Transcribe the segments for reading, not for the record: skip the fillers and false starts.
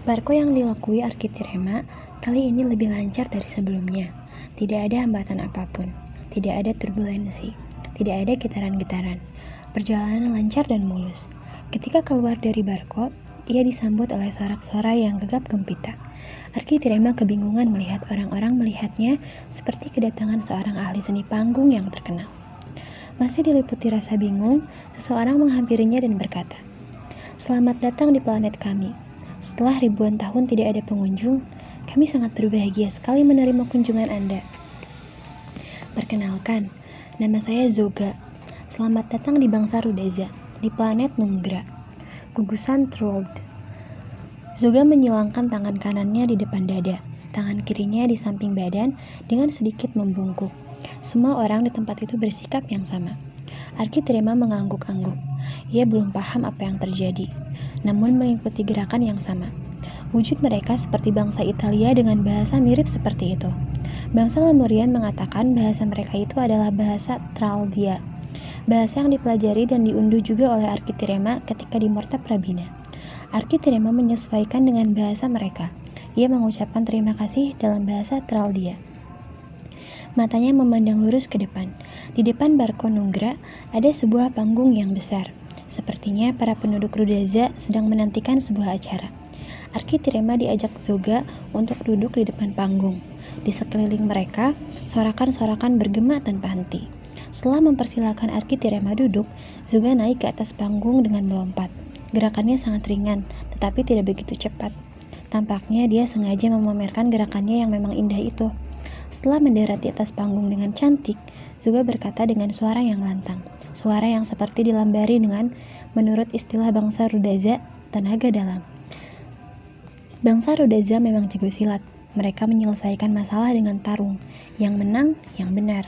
Barco yang dilakui Arkitirema kali ini lebih lancar dari sebelumnya. Tidak ada hambatan apapun, tidak ada turbulensi, tidak ada getaran-getaran. Perjalanan lancar dan mulus. Ketika keluar dari Barco, ia disambut oleh sorak-sorai yang gegap gempita. Arkitirema kebingungan melihat orang-orang melihatnya seperti kedatangan seorang ahli seni panggung yang terkenal. Masih diliputi rasa bingung, seseorang menghampirinya dan berkata, "Selamat datang di planet kami. Setelah ribuan tahun tidak ada pengunjung, kami sangat berbahagia sekali menerima kunjungan Anda. Perkenalkan, nama saya Zoga. Selamat datang di bangsa Rudaza, di planet Nungra, gugusan Trold." Zoga menyilangkan tangan kanannya di depan dada, tangan kirinya di samping badan dengan sedikit membungkuk. Semua orang di tempat itu bersikap yang sama. Arkitirema mengangguk-angguk. Ia belum paham apa yang terjadi, namun mengikuti gerakan yang sama. Wujud mereka seperti bangsa Italia dengan bahasa mirip seperti itu. Bangsa Lemurian mengatakan bahasa mereka itu adalah bahasa Traldia, bahasa yang dipelajari dan diunduh juga oleh Arkitirema ketika di Morta Prabina. Arkitirema menyesuaikan dengan bahasa mereka. Ia mengucapkan terima kasih dalam bahasa Traldia. Matanya memandang lurus ke depan. Di depan Barco Nungra ada sebuah panggung yang besar. Sepertinya para penduduk Rudaza sedang menantikan sebuah acara. Arkitirema diajak Zoga untuk duduk di depan panggung. Di sekeliling mereka, sorakan-sorakan bergema tanpa henti. Setelah mempersilahkan Arkitirema duduk, Zoga naik ke atas panggung dengan melompat. Gerakannya sangat ringan, tetapi tidak begitu cepat. Tampaknya dia sengaja memamerkan gerakannya yang memang indah itu. Setelah mendarat di atas panggung dengan cantik, Zoga berkata dengan suara yang lantang, suara yang seperti dilambari dengan, menurut istilah bangsa Rudaza, tenaga dalam. Bangsa Rudaza memang jago silat. Mereka menyelesaikan masalah dengan tarung. Yang menang, yang benar.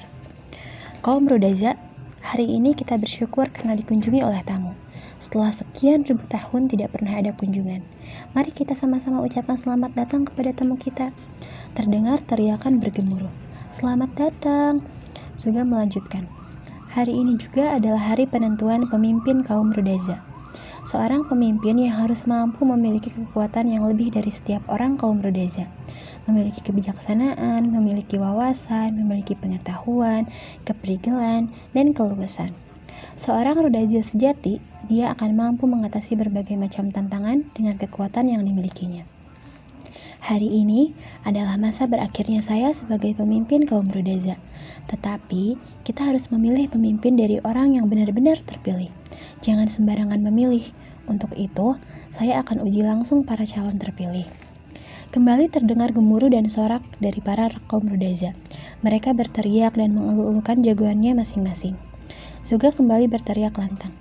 Kaum Rudaza, hari ini kita bersyukur karena dikunjungi oleh tamu. Setelah sekian ribu tahun tidak pernah ada kunjungan. Mari kita sama-sama ucapkan selamat datang kepada tamu kita. Terdengar teriakan bergemuruh. Selamat datang. Zoga melanjutkan. Hari ini juga adalah hari penentuan pemimpin kaum Rudaza. Seorang pemimpin yang harus mampu memiliki kekuatan yang lebih dari setiap orang kaum Rudaza. Memiliki kebijaksanaan, memiliki wawasan, memiliki pengetahuan, keperigelan, dan keluasan. Seorang Rudaza sejati, dia akan mampu mengatasi berbagai macam tantangan dengan kekuatan yang dimilikinya. Hari ini adalah masa berakhirnya saya sebagai pemimpin kaum Rudaza. Tetapi, kita harus memilih pemimpin dari orang yang benar-benar terpilih. Jangan sembarangan memilih. Untuk itu, saya akan uji langsung para calon terpilih. Kembali terdengar gemuruh dan sorak dari para kaum Rudaza. Mereka berteriak dan mengeluh-elukan jagoannya masing-masing. Zoga kembali berteriak lantang.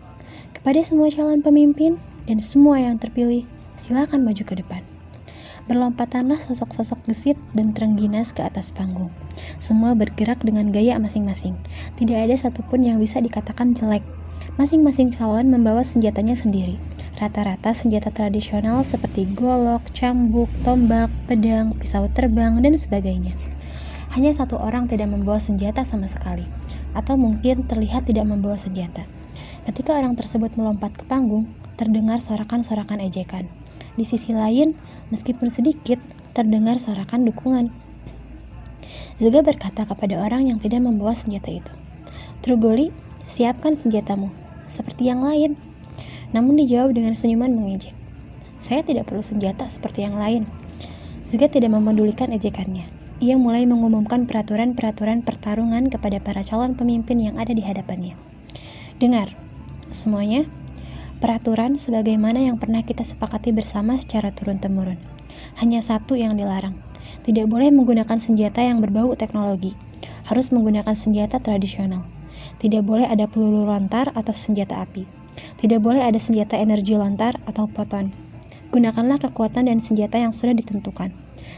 Kepada semua calon pemimpin dan semua yang terpilih, silakan maju ke depan. Berlompatanlah sosok-sosok gesit dan terengginas ke atas panggung. Semua bergerak dengan gaya masing-masing. Tidak ada satupun yang bisa dikatakan jelek. Masing-masing calon membawa senjatanya sendiri. Rata-rata senjata tradisional seperti golok, cambuk, tombak, pedang, pisau terbang, dan sebagainya. Hanya satu orang tidak membawa senjata sama sekali, atau mungkin terlihat tidak membawa senjata. Ketika orang tersebut melompat ke panggung, terdengar sorakan-sorakan ejekan. Di sisi lain, meskipun sedikit, terdengar sorakan dukungan. Zoga berkata kepada orang yang tidak membawa senjata itu, "Trugoli, siapkan senjatamu, seperti yang lain." Namun dijawab dengan senyuman mengejek. "Saya tidak perlu senjata seperti yang lain." Zoga tidak memedulikan ejekannya. Ia mulai mengumumkan peraturan-peraturan pertarungan kepada para calon pemimpin yang ada di hadapannya. "Dengar, semuanya, peraturan sebagaimana yang pernah kita sepakati bersama secara turun-temurun. Hanya satu yang dilarang. Tidak boleh menggunakan senjata yang berbau teknologi. Harus menggunakan senjata tradisional. Tidak boleh ada peluru lontar atau senjata api. Tidak boleh ada senjata energi lontar atau proton. Gunakanlah kekuatan dan senjata yang sudah ditentukan.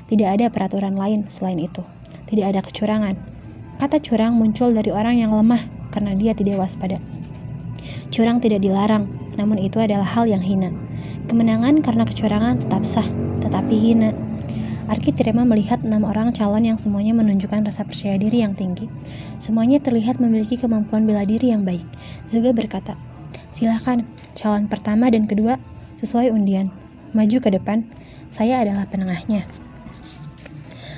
Tidak ada peraturan lain selain itu. Tidak ada kecurangan." Kata curang muncul dari orang yang lemah karena dia tidak waspada. Curang tidak dilarang, namun itu adalah hal yang hina. Kemenangan karena kecurangan tetap sah, tetapi hina. Arkitirema melihat 6 orang calon yang semuanya menunjukkan rasa percaya diri yang tinggi. Semuanya terlihat memiliki kemampuan bela diri yang baik. Zoga berkata, "Silakan, calon pertama dan kedua, sesuai undian. Maju ke depan." Saya adalah penengahnya.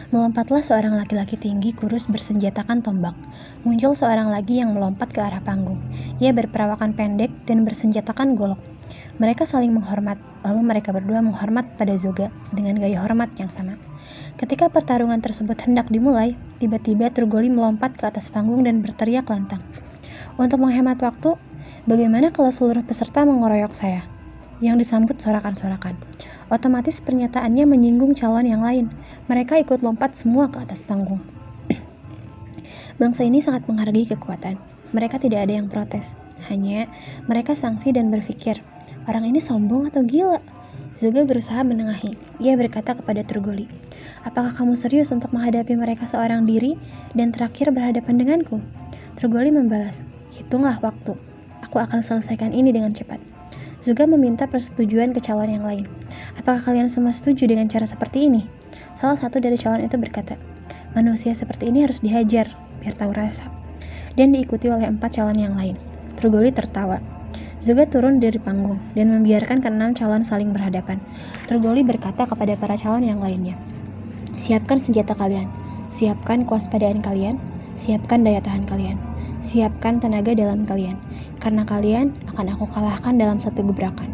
Melompatlah seorang laki-laki tinggi kurus bersenjatakan tombak. Muncul seorang lagi yang melompat ke arah panggung. Ia berperawakan pendek dan bersenjatakan golok. Mereka saling menghormat, lalu mereka berdua menghormat pada Zoga dengan gaya hormat yang sama. Ketika pertarungan tersebut hendak dimulai, tiba-tiba Turgoli melompat ke atas panggung dan berteriak lantang. Untuk menghemat waktu, bagaimana kalau seluruh peserta mengeroyok saya? Yang disambut sorakan-sorakan. Otomatis pernyataannya menyinggung calon yang lain. Mereka ikut lompat semua ke atas panggung. Bangsa ini sangat menghargai kekuatan. Mereka tidak ada yang protes. Hanya mereka sangsi dan berpikir, orang ini sombong atau gila? Zoga berusaha menengahi. Ia berkata kepada Turgoli, apakah kamu serius untuk menghadapi mereka seorang diri dan terakhir berhadapan denganku? Turgoli membalas, hitunglah waktu. Aku akan selesaikan ini dengan cepat. Zoga meminta persetujuan ke calon yang lain. Apakah kalian semua setuju dengan cara seperti ini? Salah satu dari calon itu berkata, manusia seperti ini harus dihajar, biar tahu rasa. Dan diikuti oleh 4 calon yang lain. Turgoli tertawa. Zoga turun dari panggung dan membiarkan ke-6 calon saling berhadapan. Turgoli berkata kepada para calon yang lainnya, siapkan senjata kalian, siapkan kewaspadaan kalian, siapkan daya tahan kalian, siapkan tenaga dalam kalian, karena kalian akan aku kalahkan dalam satu gebrakan.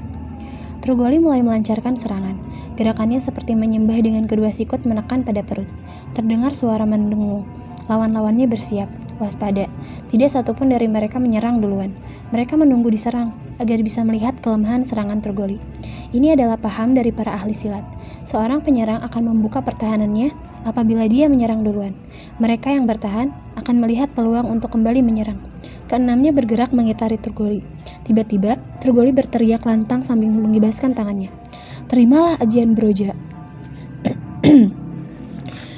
Turgoli mulai melancarkan serangan. Gerakannya seperti menyembah dengan kedua sikut menekan pada perut. Terdengar suara mendengung. Lawan-lawannya bersiap, waspada. Tidak satupun dari mereka menyerang duluan. Mereka menunggu diserang, agar bisa melihat kelemahan serangan Turgoli. Ini adalah paham dari para ahli silat. Seorang penyerang akan membuka pertahanannya apabila dia menyerang duluan. Mereka yang bertahan akan melihat peluang untuk kembali menyerang. Keenamnya bergerak mengitari Turgoli. Tiba-tiba, Turgoli berteriak lantang sambil mengibaskan tangannya. Terimalah ajian Broja.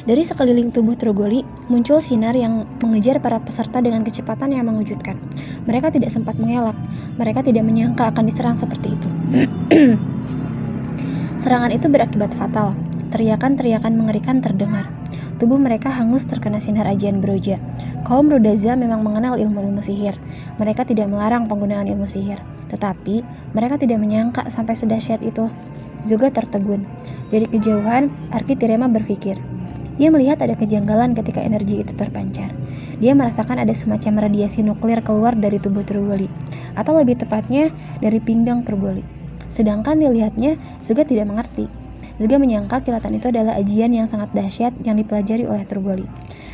Dari sekeliling tubuh Turgoli, muncul sinar yang mengejar para peserta dengan kecepatan yang mengejutkan. Mereka tidak sempat mengelak. Mereka tidak menyangka akan diserang seperti itu. Serangan itu berakibat fatal. Teriakan-teriakan mengerikan terdengar. Tubuh mereka hangus terkena sinar ajian Broja. Kaum Rudaza memang mengenal ilmu-ilmu sihir. Mereka tidak melarang penggunaan ilmu sihir. Tetapi, mereka tidak menyangka sampai sedahsyat itu. Zoga tertegun. Dari kejauhan, Arkitirema berpikir. Dia melihat ada kejanggalan ketika energi itu terpancar. Dia merasakan ada semacam radiasi nuklir keluar dari tubuh Turgoli, atau lebih tepatnya dari pinggang Turgoli. Sedangkan dilihatnya, Zoga tidak mengerti. Zoga menyangka kilatan itu adalah ajian yang sangat dahsyat yang dipelajari oleh Turgoli.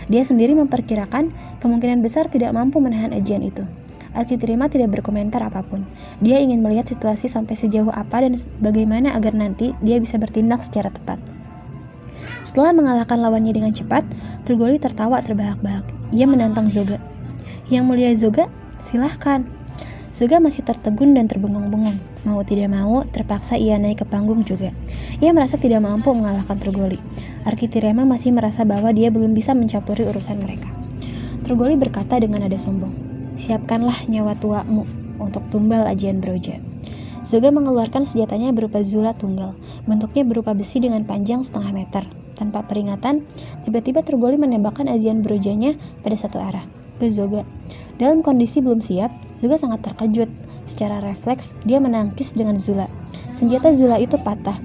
Dia sendiri memperkirakan kemungkinan besar tidak mampu menahan ajian itu. Arkitirema tidak berkomentar apapun. Dia ingin melihat situasi sampai sejauh apa dan bagaimana agar nanti dia bisa bertindak secara tepat. Setelah mengalahkan lawannya dengan cepat, Turgoli tertawa terbahak-bahak. Ia menantang Zoga. Yang mulia Zoga, silahkan. Zoga masih tertegun dan terbengong-bengong. Mau tidak mau, terpaksa ia naik ke panggung juga. Ia merasa tidak mampu mengalahkan Turgoli. Arkitirema masih merasa bahwa dia belum bisa mencampuri urusan mereka. Turgoli berkata dengan nada sombong, siapkanlah nyawa tuamu untuk tumbal ajian Broja. Zoga mengeluarkan senjatanya berupa Zula tunggal. Bentuknya berupa besi dengan panjang 0,5 meter. Tanpa peringatan, tiba-tiba Turgoli menembakkan ajian Brojanya pada satu arah, ke Zoga. Dalam kondisi belum siap, Zoga sangat terkejut. Secara refleks, dia menangkis dengan Zula. Senjata Zula itu patah.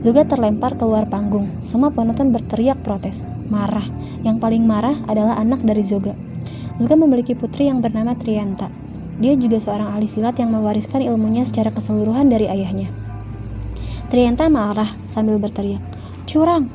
Zoga terlempar keluar panggung. Semua penonton berteriak protes. Marah. Yang paling marah adalah anak dari Zoga. Zoga memiliki putri yang bernama Trianta. Dia juga seorang ahli silat yang mewariskan ilmunya secara keseluruhan dari ayahnya. Trianta marah sambil berteriak, curang!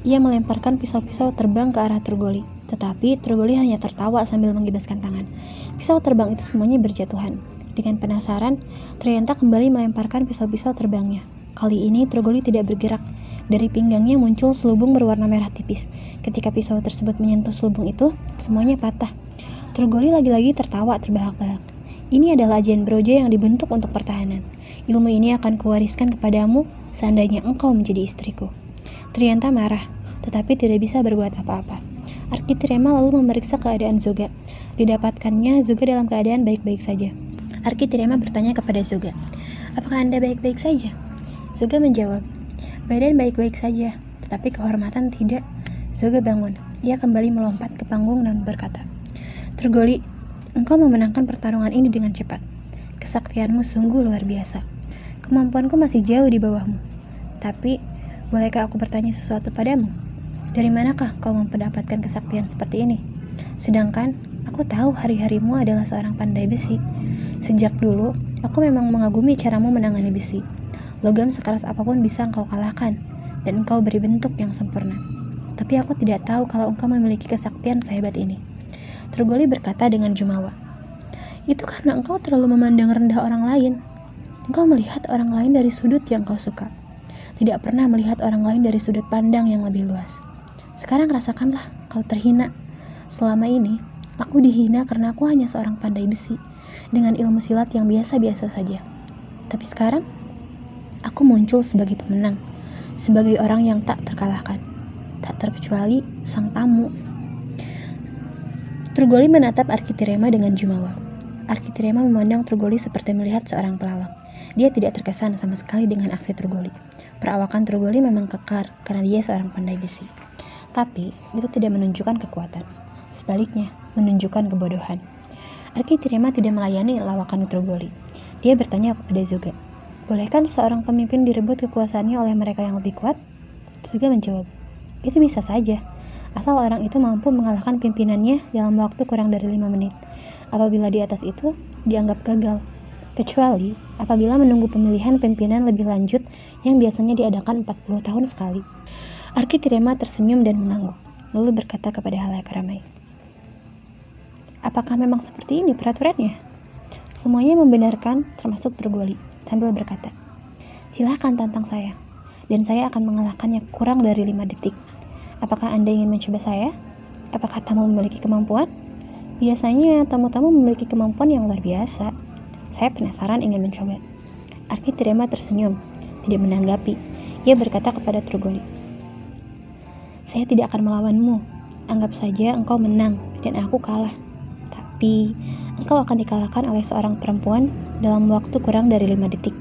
Ia melemparkan pisau-pisau terbang ke arah Turgoli. Tetapi Turgoli hanya tertawa sambil mengibaskan tangan. Pisau terbang itu semuanya berjatuhan. Dengan penasaran, Trianta kembali melemparkan pisau-pisau terbangnya. Kali ini Turgoli tidak bergerak. Dari pinggangnya muncul selubung berwarna merah tipis. Ketika pisau tersebut menyentuh selubung itu, semuanya patah. Turgoli lagi-lagi tertawa terbahak-bahak. Ini adalah ajian Broja yang dibentuk untuk pertahanan. Ilmu ini akan kuwariskan kepadamu seandainya engkau menjadi istriku. Trianta marah, tetapi tidak bisa berbuat apa-apa. Arkitirema lalu memeriksa keadaan Zoga. Didapatkannya Zoga dalam keadaan baik-baik saja. Arkitirema bertanya kepada Zoga, apakah Anda baik-baik saja? Zoga menjawab, badan baik-baik saja, tetapi kehormatan tidak. Zoga bangun. Ia kembali melompat ke panggung dan berkata, Turgoli, engkau memenangkan pertarungan ini dengan cepat. Kesaktianmu sungguh luar biasa. Kemampuanku masih jauh di bawahmu. Tapi, Bolehkah aku bertanya sesuatu padamu? Dari manakah kau mendapatkan kesaktian seperti ini? Sedangkan aku tahu hari-harimu adalah seorang pandai besi. Sejak dulu, aku memang mengagumi caramu menangani besi. Logam sekeras apapun bisa engkau kalahkan, dan engkau beri bentuk yang sempurna. Tapi aku tidak tahu kalau engkau memiliki kesaktian sehebat ini. Trogoli berkata dengan jumawa. Itu karena engkau terlalu memandang rendah orang lain. Engkau melihat orang lain dari sudut yang kau suka. Tidak pernah melihat orang lain dari sudut pandang yang lebih luas. Sekarang rasakanlah, kau terhina. Selama ini, aku dihina karena aku hanya seorang pandai besi, dengan ilmu silat yang biasa-biasa saja. Tapi sekarang, aku muncul sebagai pemenang, sebagai orang yang tak terkalahkan, tak terkecuali sang tamu. Trogoli menatap Arkitirema dengan jumawa. Arkitirema memandang Trogoli seperti melihat seorang pelawak. Dia tidak terkesan sama sekali dengan aksi Trogoli. Perawakan Trogoli memang kekar karena dia seorang pandai besi. Tapi itu tidak menunjukkan kekuatan. Sebaliknya, menunjukkan kebodohan. Arkitirema tidak melayani lawakan Trogoli. Dia bertanya kepada Zoga, bolehkah seorang pemimpin direbut kekuasaannya oleh mereka yang lebih kuat? Zoga menjawab, itu bisa saja, asal orang itu mampu mengalahkan pimpinannya dalam waktu kurang dari 5 menit. Apabila di atas itu, dianggap gagal. Kecuali apabila menunggu pemilihan pimpinan lebih lanjut yang biasanya diadakan 40 tahun sekali. Arkitirema tersenyum dan mengangguk, lalu berkata kepada halayak ramai, apakah memang seperti ini peraturannya? Semuanya membenarkan, termasuk Trogoli, sambil berkata, silahkan tantang saya, dan saya akan mengalahkannya kurang dari 5 detik. Apakah Anda ingin mencoba saya? Apakah tamu memiliki kemampuan? Biasanya tamu-tamu memiliki kemampuan yang luar biasa. Saya penasaran ingin mencoba. Arkitirema tersenyum, tidak menanggapi. Ia berkata kepada Trogoli, saya tidak akan melawanmu. Anggap saja engkau menang dan aku kalah. Tapi engkau akan dikalahkan oleh seorang perempuan dalam waktu kurang dari 5 detik.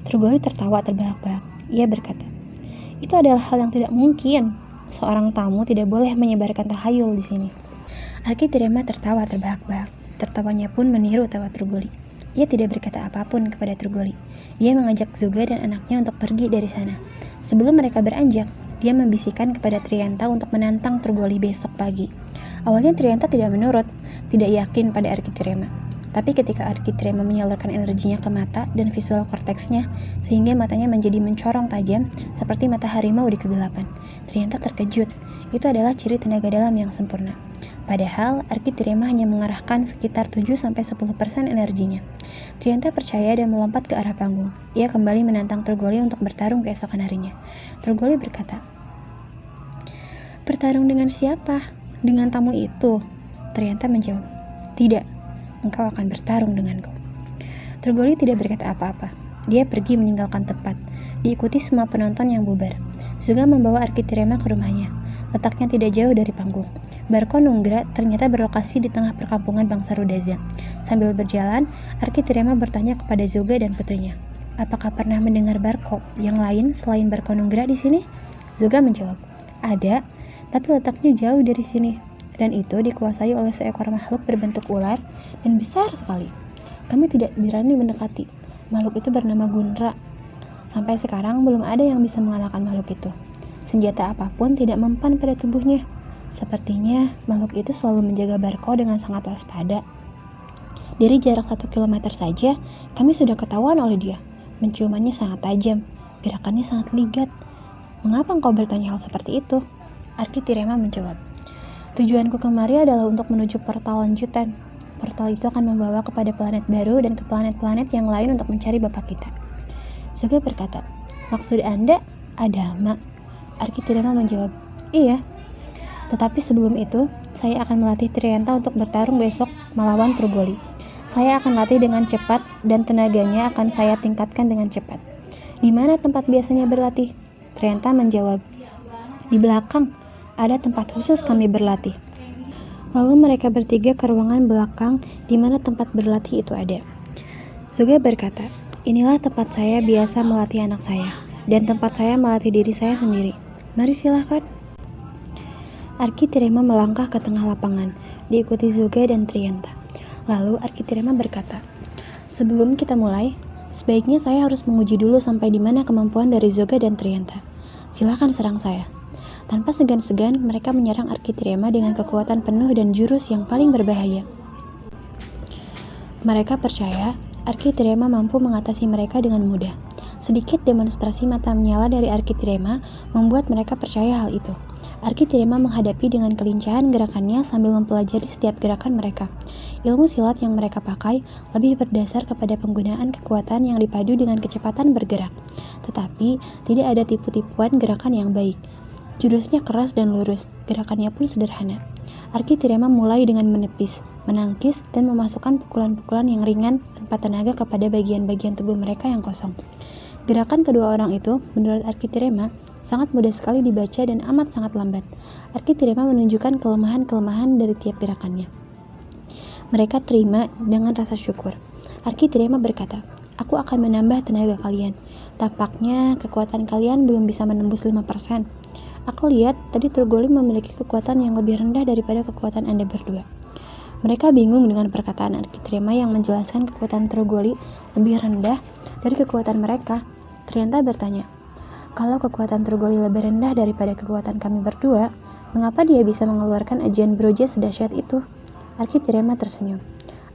Trogoli tertawa terbahak-bahak. Ia berkata, itu adalah hal yang tidak mungkin. Seorang tamu tidak boleh menyebarkan tahayul di sini. Arkitirema tertawa terbahak-bahak. Tertawanya pun meniru tawa Trogoli. Ia tidak berkata apapun kepada Trogoli. Dia mengajak Zoga dan anaknya untuk pergi dari sana. Sebelum mereka beranjak, dia membisikkan kepada Trianta untuk menantang Trogoli besok pagi. Awalnya Trianta tidak menurut, tidak yakin pada Arkitirema. Tapi ketika Arkitirema menyalurkan energinya ke mata dan visual korteksnya, sehingga matanya menjadi mencorong tajam seperti mata harimau di kegelapan, Trianta terkejut. Itu adalah ciri tenaga dalam yang sempurna. Padahal Arkitirema hanya mengarahkan sekitar 7-10% energinya. Trianta percaya dan melompat ke arah panggung. Ia kembali menantang Trogoli untuk bertarung keesokan harinya. Trogoli berkata, bertarung dengan siapa? Dengan tamu itu? Trianta menjawab, tidak, engkau akan bertarung denganku. Trogoli tidak berkata apa-apa. Dia pergi meninggalkan tempat, diikuti semua penonton yang bubar. Zoga membawa Arkitirema ke rumahnya. Letaknya tidak jauh dari panggung. Barko Nunggra ternyata berlokasi di tengah perkampungan bangsa Rudaza. Sambil berjalan, Arkitirema bertanya kepada Zoga dan putrinya, apakah pernah mendengar Barko yang lain selain Barko Nunggra di sini? Zoga menjawab, ada, tapi letaknya jauh dari sini. Dan itu dikuasai oleh seekor makhluk berbentuk ular dan besar sekali. Kami tidak berani mendekati. Makhluk itu bernama Gunra. Sampai sekarang belum ada yang bisa mengalahkan makhluk itu. Senjata apapun tidak mempan pada tubuhnya. Sepertinya makhluk itu selalu menjaga Barko dengan sangat waspada. Dari jarak 1 kilometer saja, kami sudah ketahuan oleh dia. Menciumannya sangat tajam, gerakannya sangat ligat. Mengapa engkau bertanya hal seperti itu? Arkitirema menjawab, tujuanku kemari adalah untuk menuju portal lanjutan. Portal itu akan membawa kepada planet baru dan ke planet-planet yang lain untuk mencari bapak kita. Zoga berkata, maksud Anda, Adama? Arkitirema menjawab, iya. Tetapi sebelum itu, saya akan melatih Trianta untuk bertarung besok melawan Trogoli. Saya akan latih dengan cepat dan tenaganya akan saya tingkatkan dengan cepat. Di mana tempat biasanya berlatih? Trianta menjawab, di belakang. Ada tempat khusus kami berlatih. Lalu mereka bertiga ke ruangan belakang di mana tempat berlatih itu ada. Zoga berkata, inilah tempat saya biasa melatih anak saya, dan tempat saya melatih diri saya sendiri. Mari silahkan. Arkitirema melangkah ke tengah lapangan, diikuti Zoga dan Trianta. Lalu Arkitirema berkata, sebelum kita mulai, sebaiknya saya harus menguji dulu sampai di mana kemampuan dari Zoga dan Trianta. Silakan serang saya. Tanpa segan-segan, mereka menyerang Architrema dengan kekuatan penuh dan jurus yang paling berbahaya. Mereka percaya Architrema mampu mengatasi mereka dengan mudah. Sedikit demonstrasi mata menyala dari Architrema membuat mereka percaya hal itu. Architrema menghadapi dengan kelincahan gerakannya sambil mempelajari setiap gerakan mereka. Ilmu silat yang mereka pakai lebih berdasar kepada penggunaan kekuatan yang dipadu dengan kecepatan bergerak. Tetapi, tidak ada tipu-tipuan gerakan yang baik. Jurusnya keras dan lurus, gerakannya pun sederhana. Architrema mulai dengan menepis, menangkis, dan memasukkan pukulan-pukulan yang ringan tanpa tenaga kepada bagian-bagian tubuh mereka yang kosong. Gerakan kedua orang itu, menurut Architrema, sangat mudah sekali dibaca dan amat sangat lambat. Architrema menunjukkan kelemahan-kelemahan dari tiap gerakannya. Mereka terima dengan rasa syukur. Architrema berkata, "Aku akan menambah tenaga kalian. Tampaknya kekuatan kalian belum bisa menembus 5%. Aku lihat tadi Trogoli memiliki kekuatan yang lebih rendah daripada kekuatan Anda berdua." Mereka bingung dengan perkataan Architrema yang menjelaskan kekuatan Trogoli lebih rendah dari kekuatan mereka. Trianta bertanya, "Kalau kekuatan Trogoli lebih rendah daripada kekuatan kami berdua, mengapa dia bisa mengeluarkan ajian Broja sedahsyat itu?" Architrema tersenyum.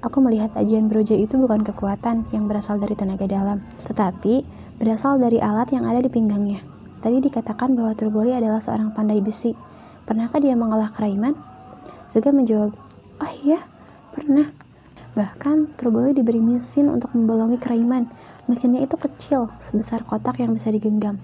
"Aku melihat ajian Broja itu bukan kekuatan yang berasal dari tenaga dalam, tetapi berasal dari alat yang ada di pinggangnya. Tadi dikatakan bahwa Trogoli adalah seorang pandai besi. Pernahkah dia mengolah keraiman?" Zuga menjawab, "Oh iya, pernah. Bahkan Trogoli diberi mesin untuk membolongi keraiman. Mesinnya itu kecil, sebesar kotak yang bisa digenggam.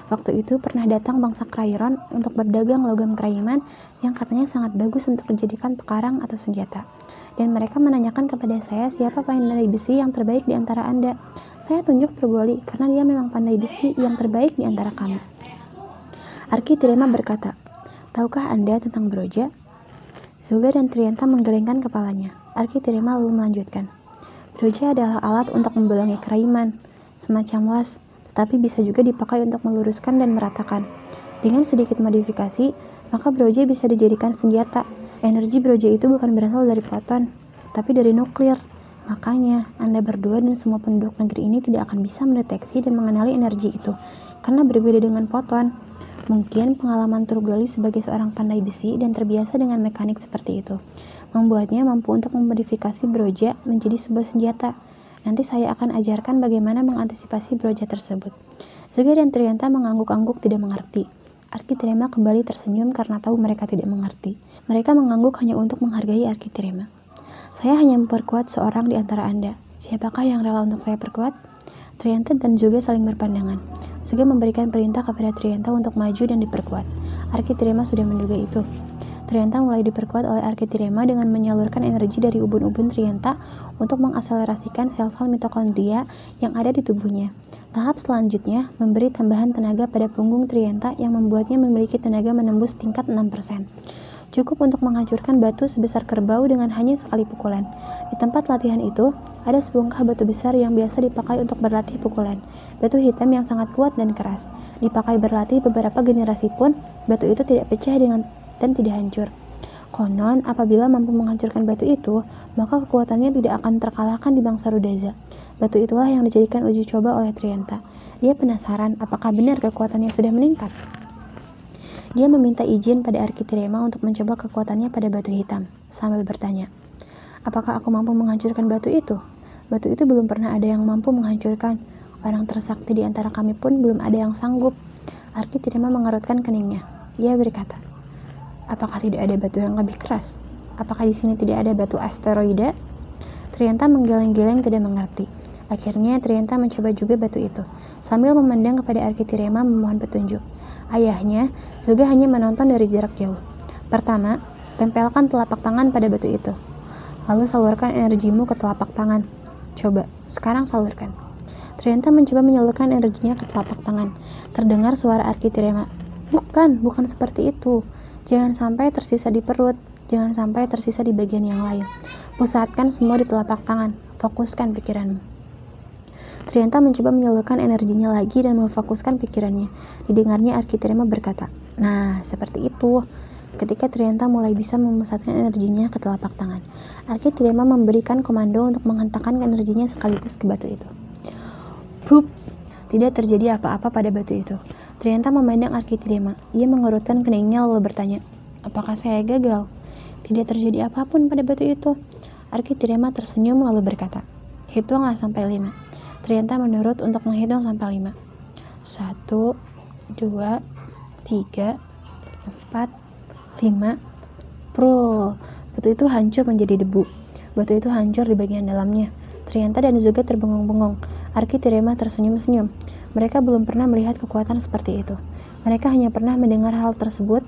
Waktu itu pernah datang bangsa Krairon untuk berdagang logam keraiman yang katanya sangat bagus untuk dijadikan pekarang atau senjata. Dan mereka menanyakan kepada saya siapa pandai besi yang terbaik di antara Anda. Saya tunjuk Trogoli karena dia memang pandai besi yang terbaik di antara kami." Architrema berkata, "Tahukah Anda tentang Broja?" Zuga dan Trianta menggelengkan kepalanya. Architrema lalu melanjutkan, "Broja adalah alat untuk membolongi keraiman, semacam las, tetapi bisa juga dipakai untuk meluruskan dan meratakan. Dengan sedikit modifikasi, maka Broja bisa dijadikan senjata. Energi Broja itu bukan berasal dari proton, tapi dari nuklir. Makanya, Anda berdua dan semua penduduk negeri ini tidak akan bisa mendeteksi dan mengenali energi itu, karena berbeda dengan foton. Mungkin pengalaman Trogoli sebagai seorang pandai besi dan terbiasa dengan mekanik seperti itu membuatnya mampu untuk memodifikasi Broja menjadi sebuah senjata. Nanti saya akan ajarkan bagaimana mengantisipasi Broja tersebut." Zuga dan Trianta mengangguk-angguk tidak mengerti. Architrema kembali tersenyum karena tahu mereka tidak mengerti. Mereka mengangguk hanya untuk menghargai Architrema. "Saya hanya memperkuat seorang di antara Anda. Siapakah yang rela untuk saya perkuat?" Trianta dan Zuga saling berpandangan. Zuga memberikan perintah kepada Trianta untuk maju dan diperkuat. Architrema sudah menduga itu. Trianta mulai diperkuat oleh Architrema dengan menyalurkan energi dari ubun-ubun Trianta untuk mengakselerasikan sel-sel mitokondria yang ada di tubuhnya. Tahap selanjutnya memberi tambahan tenaga pada punggung Trianta yang membuatnya memiliki tenaga menembus tingkat 6%. Cukup untuk menghancurkan batu sebesar kerbau dengan hanya sekali pukulan. Di tempat latihan itu, ada sebongkah batu besar yang biasa dipakai untuk berlatih pukulan. Batu hitam yang sangat kuat dan keras. Dipakai berlatih beberapa generasi pun, batu itu tidak pecah dan tidak hancur. Konon, apabila mampu menghancurkan batu itu, maka kekuatannya tidak akan terkalahkan di bangsa Rudaza. Batu itulah yang dijadikan uji coba oleh Trianta. Dia penasaran apakah benar kekuatannya sudah meningkat. Dia meminta izin pada Architrema untuk mencoba kekuatannya pada batu hitam, sambil bertanya, "Apakah aku mampu menghancurkan batu itu? Batu itu belum pernah ada yang mampu menghancurkan. Orang tersakti di antara kami pun belum ada yang sanggup." Architrema mengerutkan keningnya. Ia berkata, "Apakah tidak ada batu yang lebih keras? Apakah di sini tidak ada batu asteroida?" Trianta menggeleng-geleng tidak mengerti. Akhirnya Trianta mencoba juga batu itu, sambil memandang kepada Architrema memohon petunjuk. Ayahnya, Zuga hanya menonton dari jarak jauh. "Pertama, tempelkan telapak tangan pada batu itu. Lalu salurkan energimu ke telapak tangan. Coba, sekarang salurkan." Trianta mencoba menyalurkan energinya ke telapak tangan. Terdengar suara Architrema, bukan seperti itu. Jangan sampai tersisa di perut. Jangan sampai tersisa di bagian yang lain. Pusatkan semua di telapak tangan. Fokuskan pikiranmu." Trianta mencoba menyalurkan energinya lagi dan memfokuskan pikirannya. Didengarnya Architrema berkata, "Nah, seperti itu." Ketika Trianta mulai bisa memusatkan energinya ke telapak tangan, Architrema memberikan komando untuk menghentakkan energinya sekaligus ke batu itu. Prup! Tidak terjadi apa-apa pada batu itu. Trianta memandang Arkitirema. Ia mengerutkan keningnya lalu bertanya, apakah saya gagal? Tidak terjadi apapun pada batu itu. Arkitirema tersenyum lalu berkata, hitunglah sampai 5. Trianta menurut untuk menghitung sampai 5. 1, 2, 3, 4, 5. Prul. Batu itu hancur menjadi debu. Batu itu hancur di bagian dalamnya. Trianta dan Zoga terbengong-bengong. Arkitirema tersenyum-senyum. Mereka belum pernah melihat kekuatan seperti itu. Mereka hanya pernah mendengar hal tersebut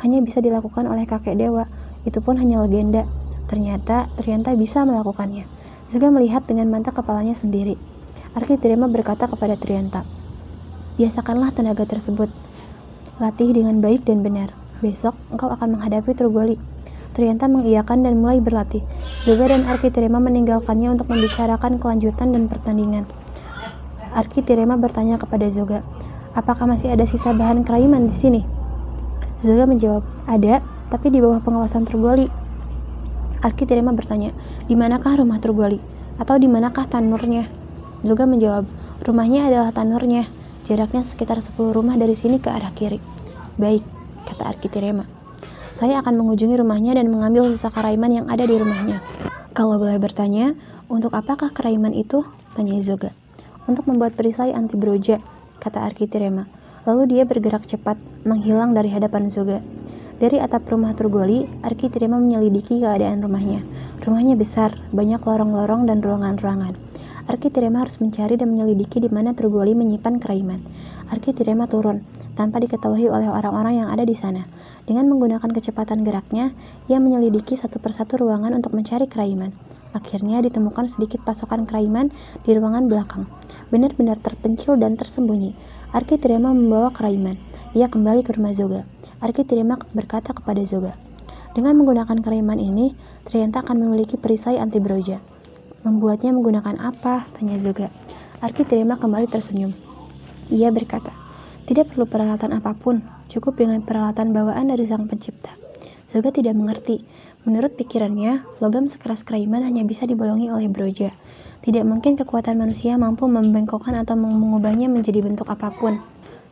hanya bisa dilakukan oleh kakek dewa. Itu pun hanya legenda. Ternyata Trianta bisa melakukannya. Zoga melihat dengan mata kepalanya sendiri. Arkitirema berkata kepada Trianta, biasakanlah tenaga tersebut. Latih dengan baik dan benar. Besok engkau akan menghadapi Trugoli. Trianta mengiyakan dan mulai berlatih. Zoga dan Arkitirema meninggalkannya untuk membicarakan kelanjutan dan pertandingan. Arkitirema bertanya kepada Zoga, apakah masih ada sisa bahan keraiman di sini? Zoga menjawab, ada, tapi di bawah pengawasan Trugoli. Arkitirema bertanya, di manakah rumah Trugoli? Atau di manakah tanurnya? Zoga menjawab, rumahnya adalah tanurnya. Jaraknya sekitar 10 rumah dari sini ke arah kiri. Baik, kata Arkitirema. Saya akan mengunjungi rumahnya dan mengambil sisa keraiman yang ada di rumahnya. Kalau boleh bertanya, untuk apakah keraiman itu? Tanya Zoga. Untuk membuat perisai anti broja, kata Arkitirema. Lalu dia bergerak cepat, menghilang dari hadapan Zoga. Dari atap rumah Trugoli, Arkitirema menyelidiki keadaan rumahnya. Rumahnya besar, banyak lorong-lorong dan ruangan-ruangan. Arkitirema harus mencari dan menyelidiki di mana Trugoli menyimpan keraiman. Arkitirema turun, tanpa diketahui oleh orang-orang yang ada di sana. Dengan menggunakan kecepatan geraknya, ia menyelidiki satu persatu ruangan untuk mencari keraiman. Akhirnya ditemukan sedikit pasokan keraiman di ruangan belakang. Benar-benar terpencil dan tersembunyi. Arkitirema membawa keraiman. Ia kembali ke rumah Zoga. Arkitirema berkata kepada Zoga, dengan menggunakan keraiman ini, Trianta akan memiliki perisai anti broja. Membuatnya menggunakan apa? Tanya Zoga. Arkitirema kembali tersenyum. Ia berkata, tidak perlu peralatan apapun, cukup dengan peralatan bawaan dari Sang Pencipta. Zoga tidak mengerti. Menurut pikirannya, logam sekeras keraiman hanya bisa dibolongi oleh broja. Tidak mungkin kekuatan manusia mampu membengkokkan atau mengubahnya menjadi bentuk apapun.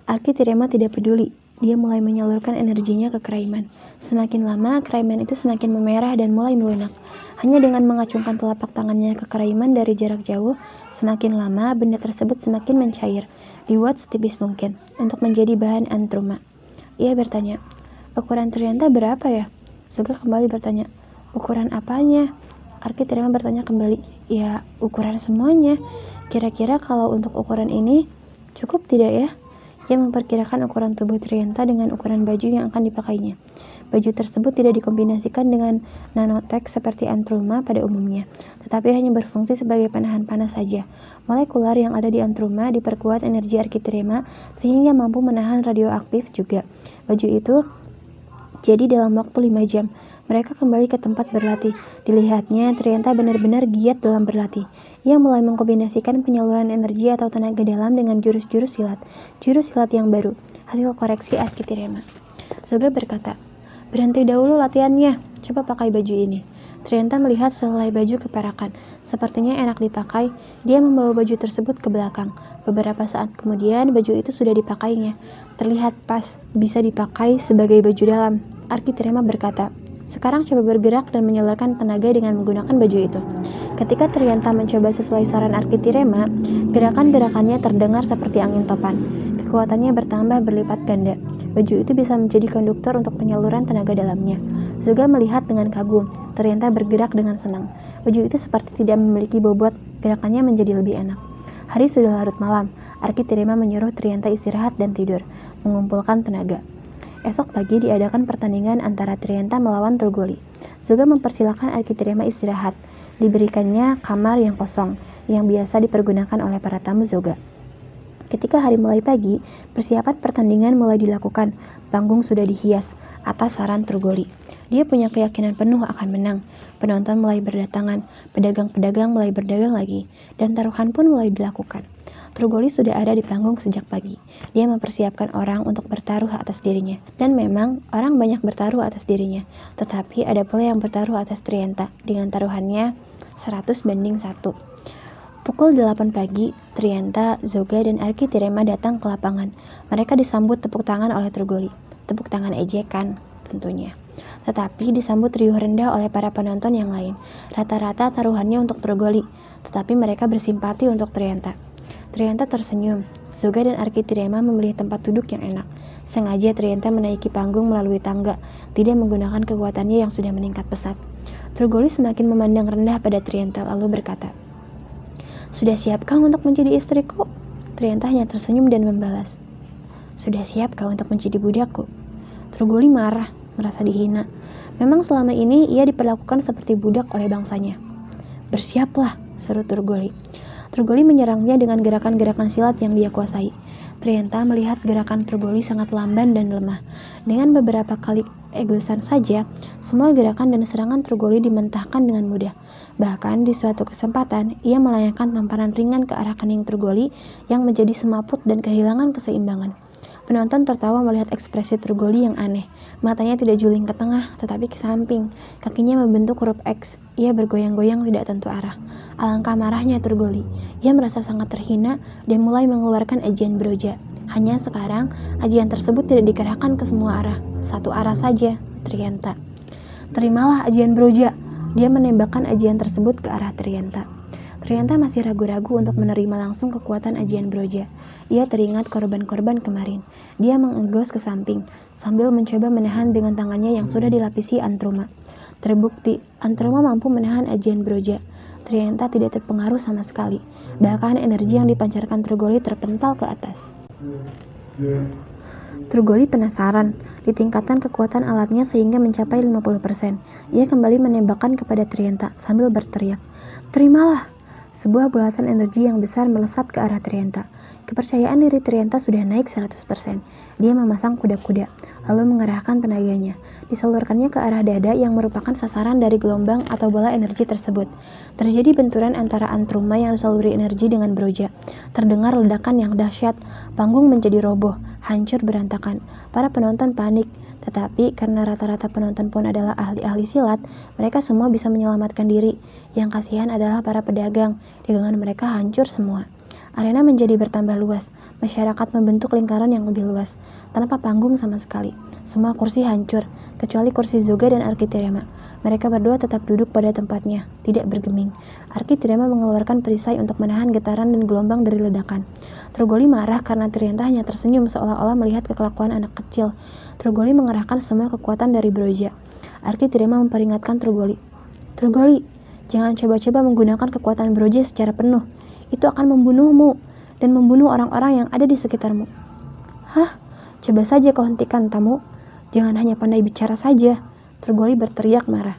Arkitirema tidak peduli. Dia mulai menyalurkan energinya ke keraiman. Semakin lama, keraiman itu semakin memerah dan mulai melunak. Hanya dengan mengacungkan telapak tangannya ke keraiman dari jarak jauh, semakin lama benda tersebut semakin mencair, dibuat setipis mungkin, untuk menjadi bahan antruma. Ia bertanya, ukuran Trianta berapa ya? Zoga kembali bertanya, ukuran apanya? Arkitirema bertanya kembali, ya ukuran semuanya. Kira-kira kalau untuk ukuran ini, cukup tidak ya? Ia memperkirakan ukuran tubuh Trianta dengan ukuran baju yang akan dipakainya. Baju tersebut tidak dikombinasikan dengan nanotech seperti antruma pada umumnya, tetapi hanya berfungsi sebagai penahan panas saja. Molekular yang ada di antruma diperkuat energi Arkitirema sehingga mampu menahan radioaktif juga. Baju itu jadi dalam waktu 5 jam. Mereka kembali ke tempat berlatih. Dilihatnya, Trianta benar-benar giat dalam berlatih. Ia mulai mengkombinasikan penyaluran energi atau tenaga dalam dengan jurus-jurus silat. Jurus silat yang baru, hasil koreksi Arkitirema. Zoga berkata, berhenti dahulu latihannya, coba pakai baju ini. Trianta melihat sehelai baju keperakan. Sepertinya enak dipakai. Dia membawa baju tersebut ke belakang. Beberapa saat kemudian, baju itu sudah dipakainya. Terlihat pas, bisa dipakai sebagai baju dalam. Arkitirema berkata, sekarang coba bergerak dan menyalurkan tenaga dengan menggunakan baju itu. Ketika Trianta mencoba sesuai saran Arkitirema, gerakan-gerakannya terdengar seperti angin topan. Kekuatannya bertambah berlipat ganda. Baju itu bisa menjadi konduktor untuk penyaluran tenaga dalamnya. Zoga melihat dengan kagum. Trianta bergerak dengan senang. Baju itu seperti tidak memiliki bobot. Gerakannya menjadi lebih enak. Hari sudah larut malam. Arkitirema menyuruh Trianta istirahat dan tidur, mengumpulkan tenaga. Esok pagi diadakan pertandingan antara Trianta melawan Trugoli. Zoga mempersilahkan Arkitirema istirahat. Diberikannya kamar yang kosong, yang biasa dipergunakan oleh para tamu Zoga. Ketika hari mulai pagi, persiapan pertandingan mulai dilakukan. Panggung sudah dihias atas saran Trugoli. Dia punya keyakinan penuh akan menang. Penonton mulai berdatangan, pedagang-pedagang mulai berdagang lagi, dan taruhan pun mulai dilakukan. Trugoli sudah ada di panggung sejak pagi. Dia mempersiapkan orang untuk bertaruh atas dirinya. Dan memang, orang banyak bertaruh atas dirinya. Tetapi ada pula yang bertaruh atas Trianta dengan taruhannya 100 banding 1. Pukul 8 pagi, Trianta, Zoga, dan Arkitirema datang ke lapangan. Mereka disambut tepuk tangan oleh Trogoli. Tepuk tangan ejekan, tentunya. Tetapi disambut riuh rendah oleh para penonton yang lain. Rata-rata taruhannya untuk Trogoli, tetapi mereka bersimpati untuk Trianta. Trianta tersenyum. Zoga dan Arkitirema memilih tempat duduk yang enak. Sengaja Trianta menaiki panggung melalui tangga, tidak menggunakan kekuatannya yang sudah meningkat pesat. Trogoli semakin memandang rendah pada Trianta lalu berkata, "Sudah siapkah untuk menjadi istriku?" Trianta hanya tersenyum dan membalas, "Sudah siap kau untuk menjadi budakku?" Trogoli marah, merasa dihina. Memang selama ini ia diperlakukan seperti budak oleh bangsanya. "Bersiaplah," seru Trogoli. Trogoli menyerangnya dengan gerakan-gerakan silat yang dia kuasai. Trianta melihat gerakan Trogoli sangat lamban dan lemah. Dengan beberapa kali egosan saja, semua gerakan dan serangan Trogoli dimentahkan dengan mudah. Bahkan di suatu kesempatan, ia melayangkan tamparan ringan ke arah kening Trogoli yang menjadi semaput dan kehilangan keseimbangan. Penonton tertawa melihat ekspresi Trogoli yang aneh. Matanya tidak juling ke tengah, tetapi ke samping. Kakinya membentuk huruf X. Ia bergoyang-goyang tidak tentu arah. Alangkah marahnya Trogoli. Ia merasa sangat terhina dan mulai mengeluarkan ajian broja. Hanya sekarang, ajian tersebut tidak dikerahkan ke semua arah. Satu arah saja, Trianta. "Terimalah ajian broja." Dia menembakkan ajian tersebut ke arah Trianta. Trianta masih ragu-ragu untuk menerima langsung kekuatan ajian broja. Ia teringat korban-korban kemarin. Dia mengenggos ke samping, sambil mencoba menahan dengan tangannya yang sudah dilapisi antruma. Terbukti, antruma mampu menahan ajian broja. Trianta tidak terpengaruh sama sekali. Bahkan energi yang dipancarkan Trogoli terpental ke atas. Trogoli penasaran, ditingkatkan kekuatan alatnya sehingga mencapai 50%. Ia kembali menembakkan kepada Trianta sambil berteriak, "Terimalah!" Sebuah bulatan energi yang besar melesat ke arah Trianta. Kepercayaan diri Trianta sudah naik 100%. Dia memasang kuda-kuda, lalu mengerahkan tenaganya. Disalurkannya ke arah dada yang merupakan sasaran dari gelombang atau bola energi tersebut. Terjadi benturan antara antruma yang disaluri energi dengan broja. Terdengar ledakan yang dahsyat, panggung menjadi roboh, hancur berantakan. Para penonton panik, tetapi karena rata-rata penonton pun adalah ahli-ahli silat, mereka semua bisa menyelamatkan diri. Yang kasihan adalah para pedagang, dagangan mereka hancur semua. Arena menjadi bertambah luas, masyarakat membentuk lingkaran yang lebih luas, tanpa panggung sama sekali. Semua kursi hancur, kecuali kursi Zoga dan Arkitirema. Mereka berdua tetap duduk pada tempatnya, tidak bergeming. Arkitirema mengeluarkan perisai untuk menahan getaran dan gelombang dari ledakan. Trogoli marah karena Trianta hanya tersenyum seolah-olah melihat kekelakuan anak kecil. Trogoli mengerahkan semua kekuatan dari broja. Arkitirema memperingatkan Trogoli. "Trogoli, jangan coba-coba menggunakan kekuatan broja secara penuh. Itu akan membunuhmu dan membunuh orang-orang yang ada di sekitarmu." "Hah? Coba saja kau hentikan, tamu. Jangan hanya pandai bicara saja." Trogoli berteriak marah.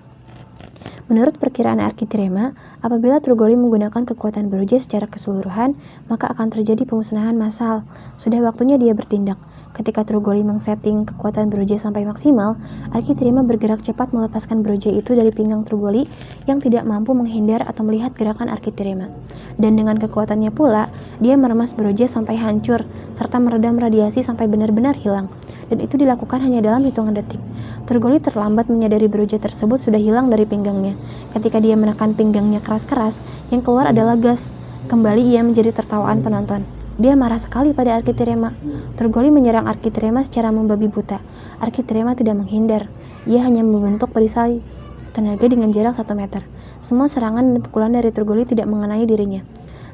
Menurut perkiraan Arkitirema, apabila Trogoli menggunakan kekuatan broja secara keseluruhan, maka akan terjadi pemusnahan massal. Sudah waktunya dia bertindak. Ketika Trogoli mengsetting kekuatan broja sampai maksimal, Arkitirema bergerak cepat melepaskan broja itu dari pinggang Trogoli yang tidak mampu menghindar atau melihat gerakan Arkitirema. Dan dengan kekuatannya pula, dia meremas broja sampai hancur, serta meredam radiasi sampai benar-benar hilang. Dan itu dilakukan hanya dalam hitungan detik. Trogoli terlambat menyadari broja tersebut sudah hilang dari pinggangnya. Ketika dia menekan pinggangnya keras-keras, yang keluar adalah gas. Kembali ia menjadi tertawaan penonton. Dia marah sekali pada Arkitirema. Trogoli menyerang Arkitirema secara membabi buta. Arkitirema tidak menghindar. Ia hanya membentuk perisai tenaga dengan jarak 1 meter. Semua serangan dan pukulan dari Trogoli tidak mengenai dirinya.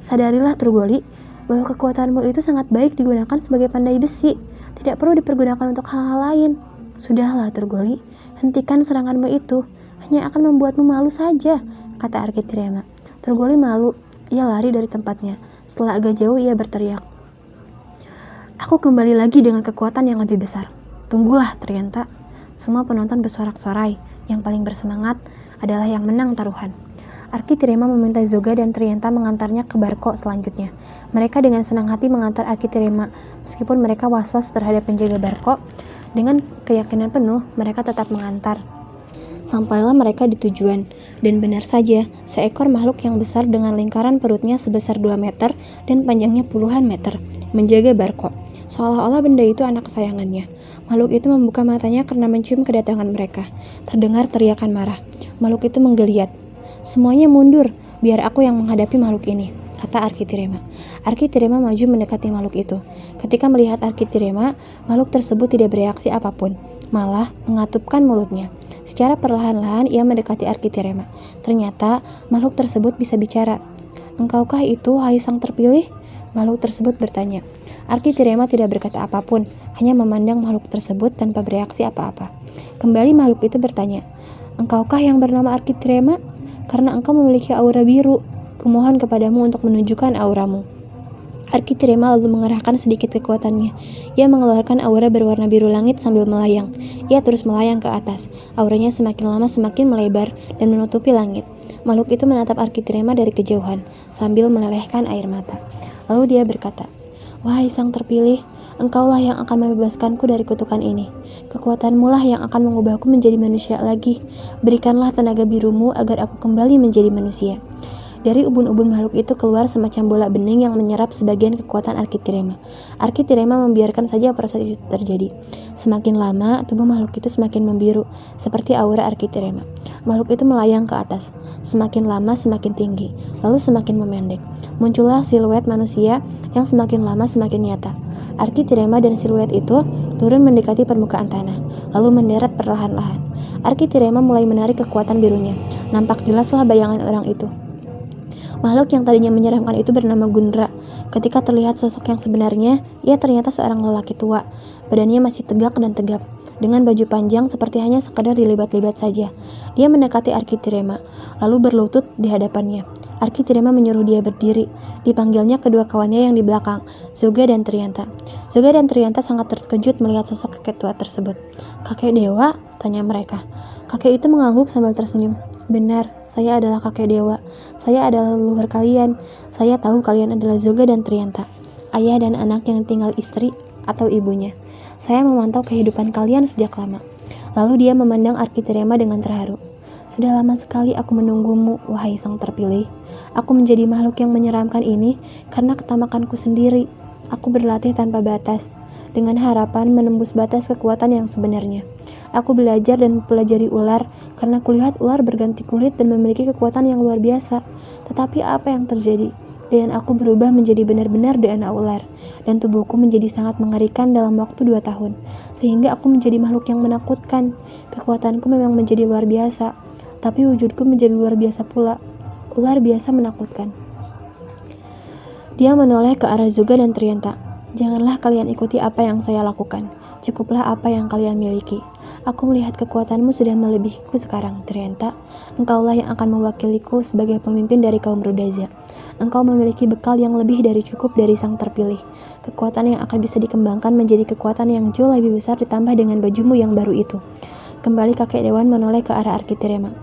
"Sadarilah Trogoli, bahwa kekuatanmu itu sangat baik digunakan sebagai pandai besi. Tidak perlu dipergunakan untuk hal-hal lain." "Sudahlah Trogoli, hentikan seranganmu itu. Hanya akan membuatmu malu saja," kata Arkitirema. Trogoli malu. Ia lari dari tempatnya. Setelah agak jauh ia berteriak, "Aku kembali lagi dengan kekuatan yang lebih besar. Tunggulah Trianta." Semua penonton bersorak-sorai. Yang paling bersemangat adalah yang menang taruhan. Arkitirema meminta Zoga dan Trianta mengantarnya ke barko selanjutnya. Mereka dengan senang hati mengantar Arkitirema. Meskipun mereka was-was terhadap penjaga barko, dengan keyakinan penuh mereka tetap mengantar. Sampailah mereka di tujuan, dan benar saja, seekor makhluk yang besar dengan lingkaran perutnya sebesar 2 meter dan panjangnya puluhan meter, menjaga barko. Seolah-olah benda itu anak kesayangannya. Makhluk itu membuka matanya karena mencium kedatangan mereka. Terdengar teriakan marah. Makhluk itu menggeliat. "Semuanya mundur, biar aku yang menghadapi makhluk ini." kata Arkitirema. Arkitirema maju mendekati makhluk itu. Ketika melihat Arkitirema, makhluk tersebut tidak bereaksi apapun, malah mengatupkan mulutnya. Secara perlahan-lahan ia mendekati Arkitirema. Ternyata makhluk tersebut bisa bicara. "Engkaukah itu, hai sang terpilih?" Makhluk tersebut bertanya. Arkitirema tidak berkata apapun, hanya memandang makhluk tersebut tanpa bereaksi apa-apa. Kembali makhluk itu bertanya, "Engkaukah yang bernama Arkitirema? Karena engkau memiliki aura biru, kumohon kepadamu untuk menunjukkan auramu." Arkitirema lalu mengerahkan sedikit kekuatannya. Ia mengeluarkan aura berwarna biru langit sambil melayang. Ia terus melayang ke atas. Auranya semakin lama semakin melebar dan menutupi langit. Makhluk itu menatap Arkitirema dari kejauhan sambil melelehkan air mata. Lalu dia berkata, "Wahai sang terpilih, engkaulah yang akan membebaskanku dari kutukan ini. Kekuatanmu lah yang akan mengubahku menjadi manusia lagi. Berikanlah tenaga birumu agar aku kembali menjadi manusia." Dari ubun-ubun makhluk itu keluar semacam bola bening yang menyerap sebagian kekuatan Arkitirema. Arkitirema membiarkan saja proses itu terjadi. Semakin lama, tubuh makhluk itu semakin membiru, seperti aura Arkitirema. Makhluk itu melayang ke atas. Semakin lama semakin tinggi, lalu semakin memendek. Muncullah siluet manusia yang semakin lama semakin nyata. Arkitirema dan siluet itu turun mendekati permukaan tanah, lalu mendarat perlahan-lahan. Arkitirema mulai menarik kekuatan birunya. Nampak jelaslah bayangan orang itu. Makhluk yang tadinya menyeramkan itu bernama Gundra. Ketika terlihat sosok yang sebenarnya, ia ternyata seorang lelaki tua. Badannya masih tegak dan tegap, dengan baju panjang seperti hanya sekadar dilibat-libat saja. Dia mendekati Arkitirema, lalu berlutut di hadapannya. Arkitirema menyuruh dia berdiri. Dipanggilnya kedua kawannya yang di belakang, Zoga dan Trianta. Zoga dan Trianta sangat terkejut melihat sosok kakek tua tersebut. "Kakek dewa?" tanya mereka. Kakek itu mengangguk sambil tersenyum. "Benar, saya adalah kakek dewa. Saya adalah leluhur kalian. Saya tahu kalian adalah Zoga dan Trianta, ayah dan anak yang tinggal istri atau ibunya. Saya memantau kehidupan kalian sejak lama." Lalu dia memandang Arkitirema dengan terharu. "Sudah lama sekali aku menunggumu, wahai sang terpilih. Aku menjadi makhluk yang menyeramkan ini karena ketamakanku sendiri. Aku berlatih tanpa batas, dengan harapan menembus batas kekuatan yang sebenarnya. Aku belajar dan mempelajari ular karena kulihat ular berganti kulit dan memiliki kekuatan yang luar biasa. Tetapi apa yang terjadi? Dan aku berubah menjadi benar-benar DNA ular, dan tubuhku menjadi sangat mengerikan dalam waktu 2 tahun, sehingga aku menjadi makhluk yang menakutkan. Kekuatanku memang menjadi luar biasa, tapi wujudku menjadi luar biasa pula. Ular biasa menakutkan." Dia menoleh ke arah Zoga dan Trianta. "Janganlah kalian ikuti apa yang saya lakukan. Cukuplah apa yang kalian miliki. Aku melihat kekuatanmu sudah melebihiku sekarang, Trianta. Engkaulah yang akan mewakiliku sebagai pemimpin dari kaum Rudaza. Engkau memiliki bekal yang lebih dari cukup dari sang terpilih. Kekuatan yang akan bisa dikembangkan menjadi kekuatan yang jauh lebih besar ditambah dengan bajumu yang baru itu." Kembali kakek dewan menoleh ke arah Arkitirema.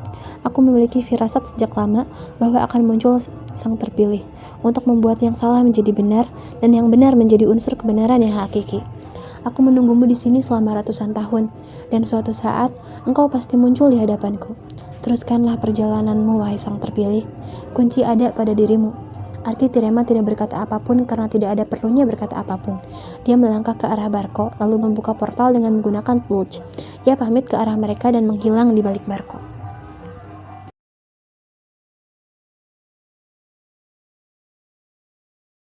"Aku memiliki firasat sejak lama bahwa akan muncul sang terpilih untuk membuat yang salah menjadi benar dan yang benar menjadi unsur kebenaran yang hakiki. Aku menunggumu di sini selama ratusan tahun, dan suatu saat engkau pasti muncul di hadapanku. Teruskanlah perjalananmu, wahai sang terpilih. Kunci ada pada dirimu." Arkitirema tidak berkata apapun karena tidak ada perlunya berkata apapun. Dia melangkah ke arah Barco, lalu membuka portal dengan menggunakan Plunge. Ia pamit ke arah mereka dan menghilang di balik Barco.